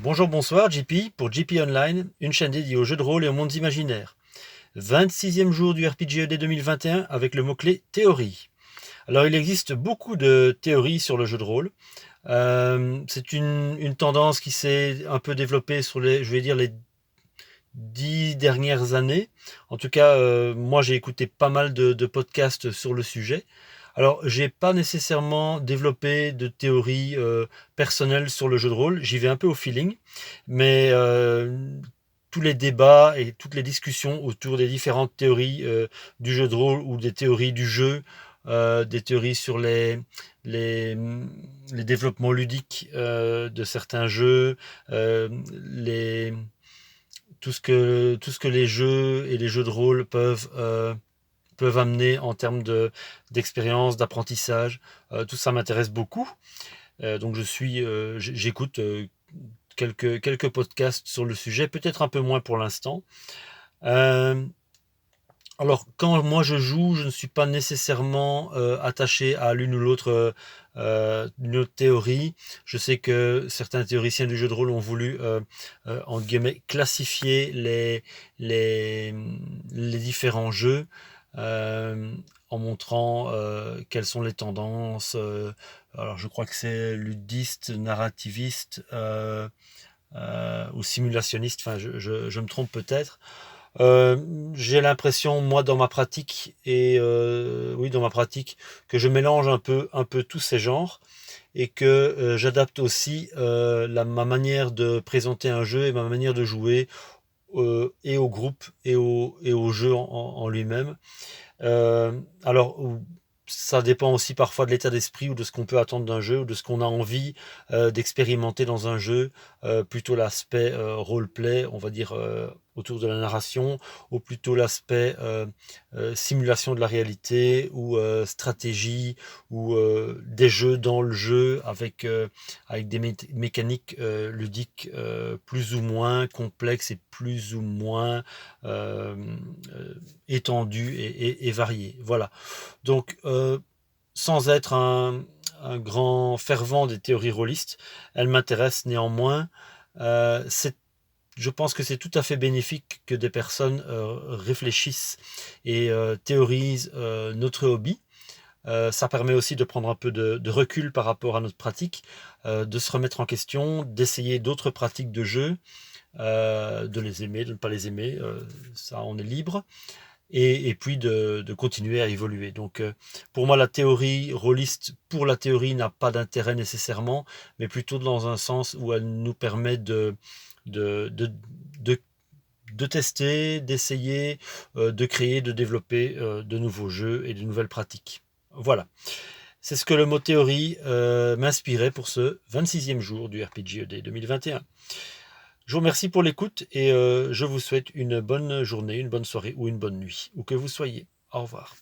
Bonjour, bonsoir, JP pour JP Online, une chaîne dédiée aux jeux de rôle et aux mondes imaginaires. 26e jour du RPGED 2021 avec le mot-clé théorie. Alors il existe beaucoup de théories sur le jeu de rôle. C'est une tendance qui s'est un peu développée sur les 10 dernières années. En tout cas, moi j'ai écouté pas mal de podcasts sur le sujet. Alors, j'ai pas nécessairement développé de théorie personnelle sur le jeu de rôle. J'y vais un peu au feeling, mais tous les débats et toutes les discussions autour des différentes théories du jeu de rôle ou des théories du jeu, des théories sur les, les développements ludiques de certains jeux, les tout ce que les jeux et les jeux de rôle peuvent amener en termes d'expérience, d'apprentissage. Tout ça m'intéresse beaucoup. Donc j'écoute quelques podcasts sur le sujet, peut-être un peu moins pour l'instant. Euh, alors, quand moi je joue, je ne suis pas nécessairement attaché à une autre théorie. Je sais que certains théoriciens du jeu de rôle ont voulu, entre guillemets, classifier les, les différents jeux en montrant quelles sont les tendances. Alors, je crois que c'est ludiste, narrativiste ou simulationniste. Enfin, je me trompe peut-être. J'ai l'impression, moi, dans ma pratique, oui, dans ma pratique, que je mélange un peu tous ces genres et que j'adapte aussi ma manière de présenter un jeu et ma manière de jouer et au groupe et au jeu en lui-même. Alors, ça dépend aussi parfois de l'état d'esprit ou de ce qu'on peut attendre d'un jeu ou de ce qu'on a envie d'expérimenter dans un jeu. Plutôt l'aspect roleplay, on va dire, autour de la narration, ou plutôt l'aspect simulation de la réalité ou stratégie ou des jeux dans le jeu avec des mécaniques ludiques plus ou moins complexes et plus ou moins euh, euh, étendues et variées. Voilà. Donc, sans être un grand fervent des théories rôlistes, elles m'intéressent néanmoins. Je pense que c'est tout à fait bénéfique que des personnes réfléchissent et théorisent notre hobby. Ça permet aussi de prendre un peu de recul par rapport à notre pratique, de se remettre en question, d'essayer d'autres pratiques de jeu, de les aimer, de ne pas les aimer, ça on est libre et puis de continuer à évoluer. Donc pour moi, la théorie rôliste, pour la théorie, n'a pas d'intérêt nécessairement, mais plutôt dans un sens où elle nous permet de, de, de, de tester, d'essayer, de créer, de développer de nouveaux jeux et de nouvelles pratiques. Voilà. C'est ce que le mot théorie m'inspirait pour ce 26e jour du RPGED 2021. Je vous remercie pour l'écoute et je vous souhaite une bonne journée, une bonne soirée ou une bonne nuit, où que vous soyez. Au revoir.